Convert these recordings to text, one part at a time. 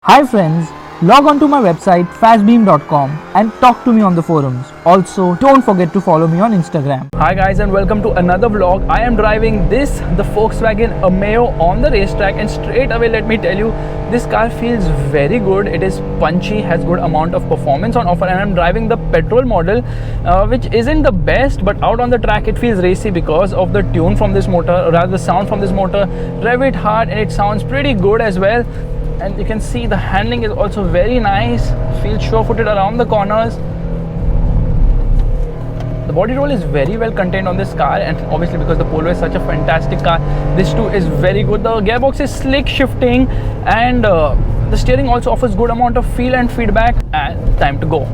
Hi friends, log on to my website fastbeam.com and talk to me on the forums. Also, don't forget to follow me on Instagram. Hi guys and welcome to another vlog. I am driving the Volkswagen Ameo on the racetrack, and straight away let me tell you, this car feels very good. It is punchy, has good amount of performance on offer, and I'm driving the petrol model which isn't the best, but out on the track it feels racy because of the tune from this motor, or rather the sound from this motor. Rev it hard and it sounds pretty good as well. And you can see the handling is also very nice, feels sure-footed around the corners. The body roll is very well contained on this car, and obviously because the Polo is such a fantastic car, this too is very good. The gearbox is slick shifting, and the steering also offers good amount of feel and feedback. And time to go.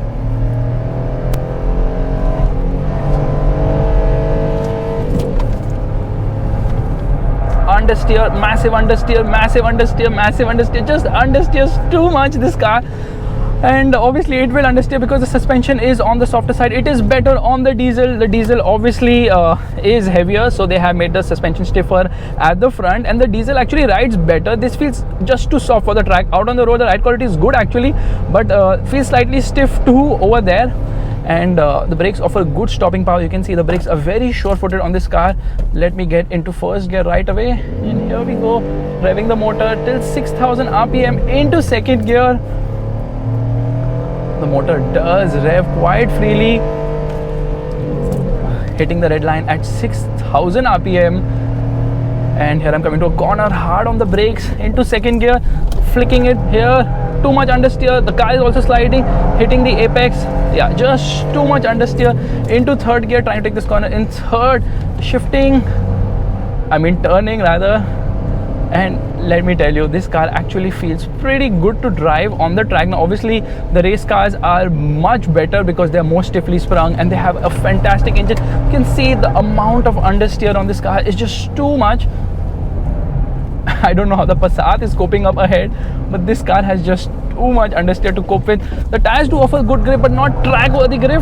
Understeer, massive understeer, massive understeer, massive understeer, just understeers too much this car. And obviously it will understeer because the suspension is on the softer side. It is better on the diesel. The diesel obviously is heavier, so they have made the suspension stiffer at the front, and the diesel actually rides better. This feels just too soft for the track. Out on the road the ride quality is good actually, but feels slightly stiff too over there. And the brakes offer good stopping power. You can see the brakes are very sure-footed on this car. Let me get into first gear right away, and here we go, revving the motor till 6000 rpm into second gear. The motor does rev quite freely, hitting the red line at 6000 rpm. And here I'm coming to a corner, hard on the brakes into second gear, flicking it here. Too much understeer. The car is also sliding, hitting the apex. Yeah, just too much understeer into third gear, trying to take this corner in third, turning rather. And let me tell you, this car actually feels pretty good to drive on the track. Now obviously the race cars are much better because they are more stiffly sprung and they have a fantastic engine. You can see the amount of understeer on this car is just too much. I don't know how the Passat is coping up ahead, but this car has just too much understeer to cope with. The tires do offer good grip, but not track-worthy grip.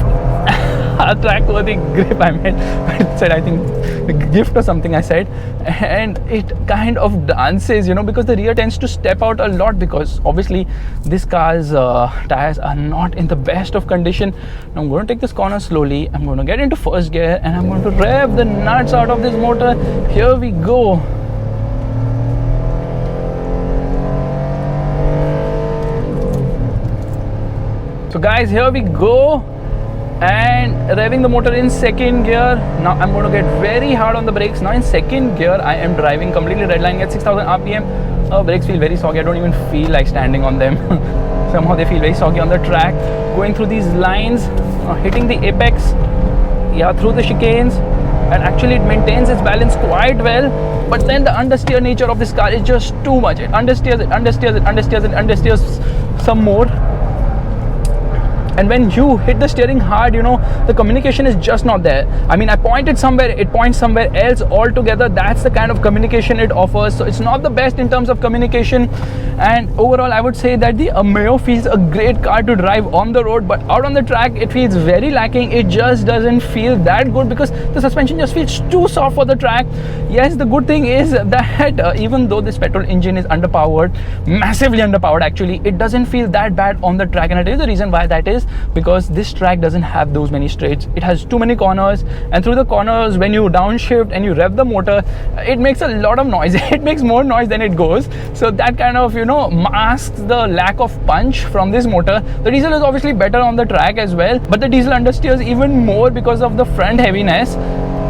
Track-worthy grip, I meant. I said, I think, the gift or something I said. And it kind of dances, because the rear tends to step out a lot, because obviously this car's tires are not in the best of condition. Now I'm going to take this corner slowly. I'm going to get into first gear, and I'm going to rev the nuts out of this motor. Here we go. So guys, here we go, and revving the motor in second gear. Now I'm going to get very hard on the brakes. Now in second gear I am driving completely redlining at 6000 rpm. Brakes feel very soggy. I don't even feel like standing on them. Somehow they feel very soggy on the track. Going through these lines, hitting the apex, through the chicanes, and actually it maintains its balance quite well. But then the understeer nature of this car is just too much. It understeers, it understeers, it understeers, it understeers some more. And when you hit the steering hard, the communication is just not there. I pointed somewhere, it points somewhere else altogether. That's the kind of communication it offers. So it's not the best in terms of communication. And overall, I would say that the Ameo feels a great car to drive on the road, but out on the track, it feels very lacking. It just doesn't feel that good because the suspension just feels too soft for the track. Yes, the good thing is that even though this petrol engine is underpowered, massively underpowered actually, it doesn't feel that bad on the track. And I'll tell you the reason why that is. Because this track doesn't have those many straights. It has too many corners, and through the corners, when you downshift and you rev the motor, it makes a lot of noise. It makes more noise than it goes. So that kind of masks the lack of punch from this motor. The diesel is obviously better on the track as well, but the diesel understeers even more because of the front heaviness,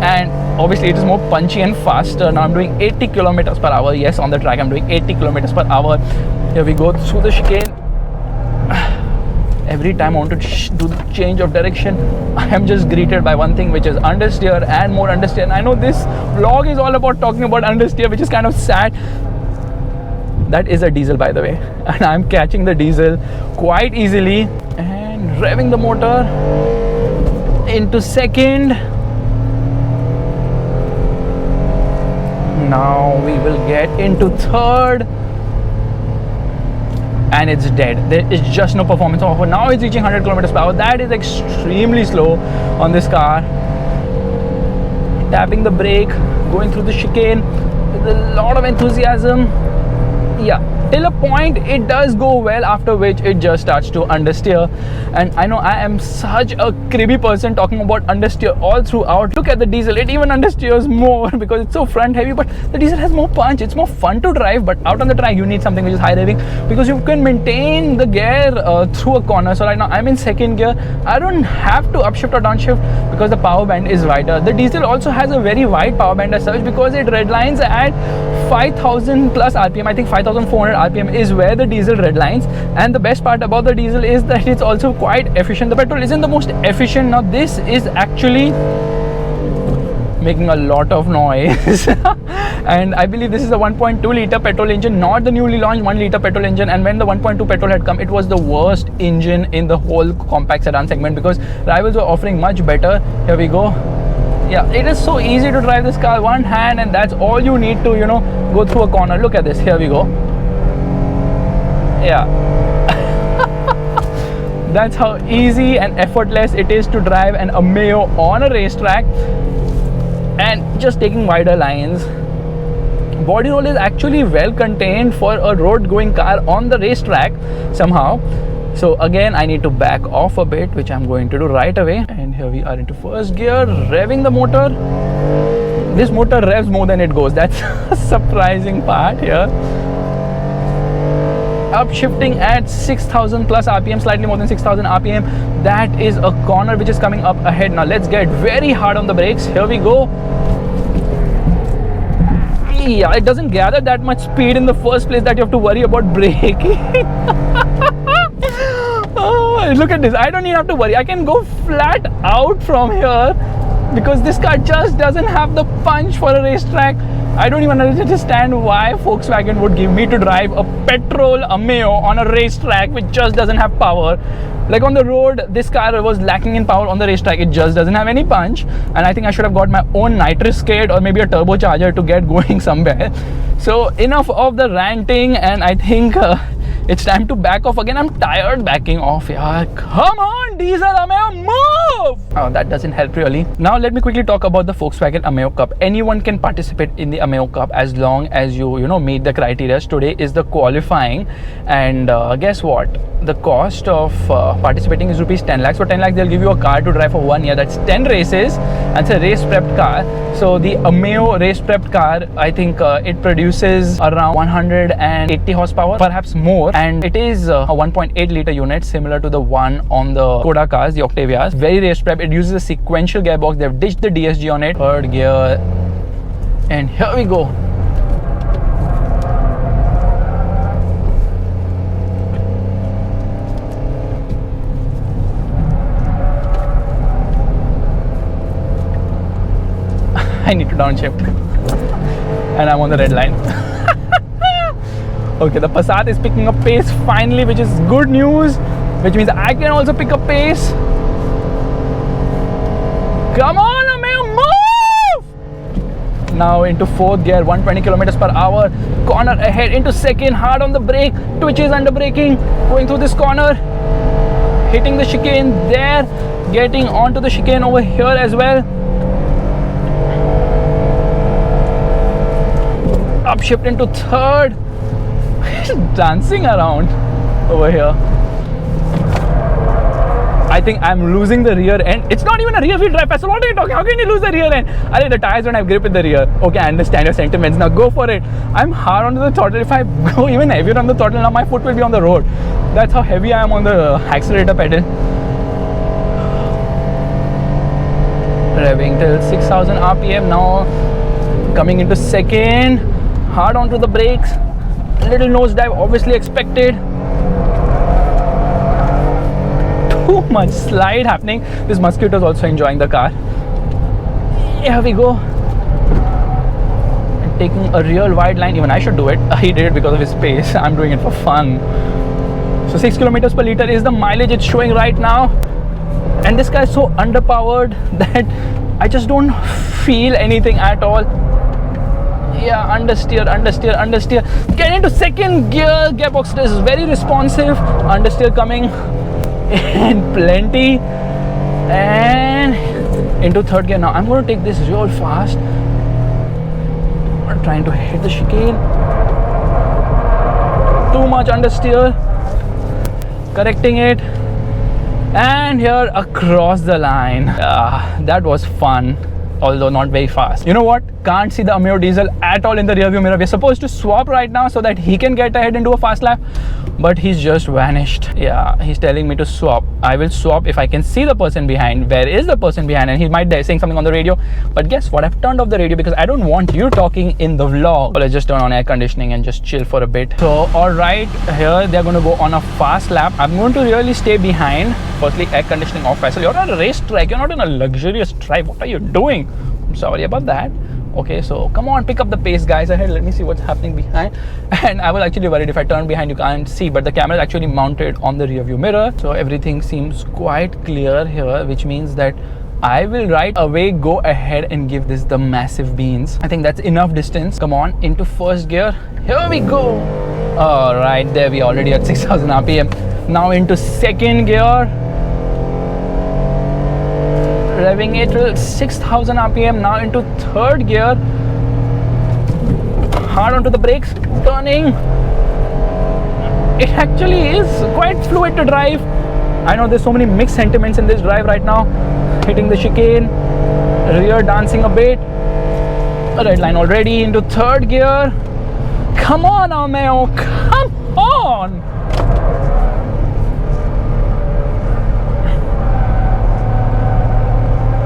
and obviously it is more punchy and faster. Now I'm doing 80 kilometers per hour. Yes, on the track I'm doing 80 kilometers per hour. Here we go through the chicane. Every time I want to do the change of direction, I am just greeted by one thing, which is understeer and more understeer. And I know this vlog is all about talking about understeer, which is kind of sad. That is a diesel, by the way, and I'm catching the diesel quite easily and revving the motor into second. Now we will get into third. And it's dead. There is just no performance offer. Now it's reaching 100 kilometers per hour. That is extremely slow on this car. Tapping the brake, going through the chicane with a lot of enthusiasm. till a point it does go well, after which it just starts to understeer. And I know I am such a cribby person talking about understeer all throughout. Look at the diesel, it even understeers more because it's so front heavy, but the diesel has more punch. It's more fun to drive, but out on the track you need something which is high revving because you can maintain the gear through a corner. So right now I'm in second gear. I don't have to upshift or downshift because the power band is wider. The diesel also has a very wide power band as such because it redlines at 5000 plus RPM. I think 5400 RPM is where the diesel redlines. And the best part about the diesel is that it's also quite efficient. The petrol isn't the most efficient. Now this is actually making a lot of noise. And I believe this is a 1.2 liter petrol engine, not the newly launched 1 liter petrol engine. And when the 1.2 petrol had come, it was the worst engine in the whole compact sedan segment because rivals were offering much better. Here we go. Yeah, it is so easy to drive this car, one hand, and that's all you need to, you know, go through a corner. Look at this. Here we go. Yeah. That's how easy and effortless it is to drive an Ameo on a racetrack and just taking wider lines. Body roll is actually well contained for a road going car on the racetrack somehow. So again, I need to back off a bit, which I'm going to do right away. And here we are into first gear, revving the motor. This motor revs more than it goes. That's a surprising part here. Upshifting at 6000 plus RPM, slightly more than 6000 RPM. That is a corner which is coming up ahead. Now let's get very hard on the brakes. Here we go. Yeah, it doesn't gather that much speed in the first place that you have to worry about braking. Oh, look at this. I don't even have to worry. I can go flat out from here because this car just doesn't have the punch for a racetrack. I don't even understand why Volkswagen would give me to drive a petrol Ameo on a racetrack which just doesn't have power. Like on the road, this car was lacking in power. On the racetrack, it just doesn't have any punch. And I think I should have got my own nitrous kit or maybe a turbocharger to get going somewhere. So enough of the ranting, and I think it's time to back off again. I'm tired backing off. Yeah, come on, diesel Ameo, move! Oh, that doesn't help really. Now let me quickly talk about the Volkswagen Ameo Cup. Anyone can participate in the Ameo Cup as long as you meet the criteria. Today is the qualifying, and guess what? The cost of participating is rupees 10 lakhs. For 10 lakhs, they'll give you a car to drive for 1 year. That's 10 races. And it's a race prepped car. So the Ameo race prepped car, I think it produces around 180 horsepower, perhaps more. And it is a 1.8 liter unit, similar to the one on the Skoda cars, the Octavias. Very race prepped. It uses a sequential gearbox. They've ditched the DSG on it. Third gear. And here we go. I need to downshift and I'm on the red line. Okay, the Passat is picking up pace finally, which is good news, which means I can also pick up pace. Come on, Ameo, move! Now into fourth gear, 120 kilometers per hour, corner ahead, into second, hard on the brake, twitches under braking, going through this corner, hitting the chicane there, getting onto the chicane over here as well. Upshift into third. Dancing around over here. I think I'm losing the rear end. It's not even a rear wheel drive, Faisal. What are you talking? How can you lose the rear end? Arey, the tires don't have grip in the rear. Okay, I understand your sentiments. Now go for it. I'm hard onto the throttle. If I go even heavier on the throttle, now my foot will be on the road. That's how heavy I am on the accelerator pedal. Revving till 6000 RPM now. Coming into second. Hard onto the brakes. Little nosedive, obviously expected. Too much slide happening. This mosquito is also enjoying the car. Here we go. And taking a real wide line. Even I should do it. He did it because of his pace. I'm doing it for fun. So 6 kilometers per liter is the mileage it's showing right now. And this car is so underpowered that I just don't feel anything at all. Yeah, understeer. Get into second gear. Gearbox is very responsive. Understeer coming in plenty. And into third gear now. I'm going to take this real fast. I'm trying to hit the chicane. too much understeer, correcting it, and here across the line. That was fun, although not very fast. You know what? Can't see the Ameo diesel at all in the rear view mirror. We're supposed to swap right now so that he can get ahead and do a fast lap, but he's just vanished. Yeah, he's telling me to swap. I will swap if I can see the person behind. Where is the person behind? And he might be saying something on the radio, but guess what? I've turned off the radio because I don't want you talking in the vlog. But let's just turn on air conditioning and just chill for a bit. So alright, here they're going to go on a fast lap. I'm going to really stay behind. Firstly, air conditioning off. Faisal, you're on a racetrack, you're not in a luxurious drive. What are you doing? I'm sorry about that. Okay, so come on, pick up the pace, guys ahead. Let me see what's happening behind. And I was actually worried if I turn behind you can't see, but the camera is actually mounted on the rear view mirror, so everything seems quite clear here, which means that I will right away go ahead and give this the massive beans. I think that's enough distance. Come on, into first gear. Here we go. All right, there we are already at 6,000 RPM. Now into second gear. Revving it till 6,000 RPM. Now into third gear. Hard onto the brakes, turning. It actually is quite fluid to drive. I know there's so many mixed sentiments in this drive right now. Hitting the chicane, rear dancing a bit. A red line already. Into third gear. Come on, Ameo, come on.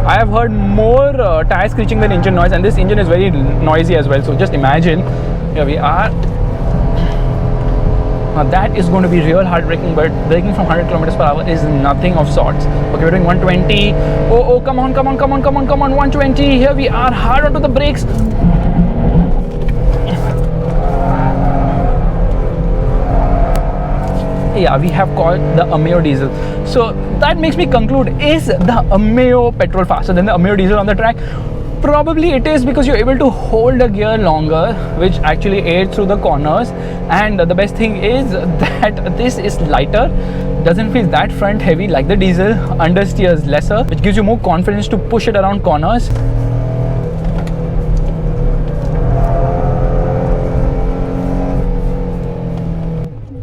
I have heard more tire screeching than engine noise, and this engine is very noisy as well. So just imagine, here we are. Now that is going to be real hard braking, but braking from 100 kilometers per hour is nothing of sorts. Okay, we're doing 120. Oh, come on, 120. Here we are, hard onto the brakes. Yeah, we have called the Ameo diesel. So that makes me conclude, is the Ameo petrol faster than the Ameo diesel on the track? Probably it is, because you're able to hold the gear longer, which actually aids through the corners. And the best thing is that this is lighter, doesn't feel that front heavy like the diesel, understeers lesser, which gives you more confidence to push it around corners.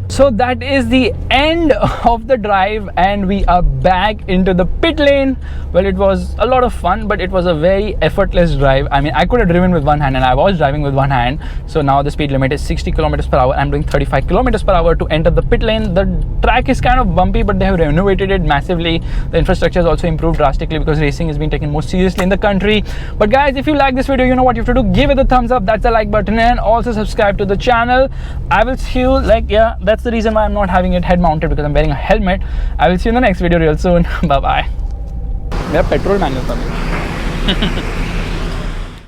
So that is the end of the drive, and we are back into the pit lane. Well, it was a lot of fun, but it was a very effortless drive. I mean, I could have driven with one hand, and I was driving with one hand. So now the speed limit is 60 kilometers per hour. I'm doing 35 kilometers per hour to enter the pit lane. The track is kind of bumpy, but they have renovated it massively. The infrastructure has also improved drastically because racing is being taken more seriously in the country. But guys, if you like this video, you know what you have to do. Give it a thumbs up. That's the like button, and also subscribe to the channel. I will see you, that's the reason why I'm not having it head mounted, because I'm wearing a helmet. I will see you in the next video real soon. Bye bye. मेरा petrol manual था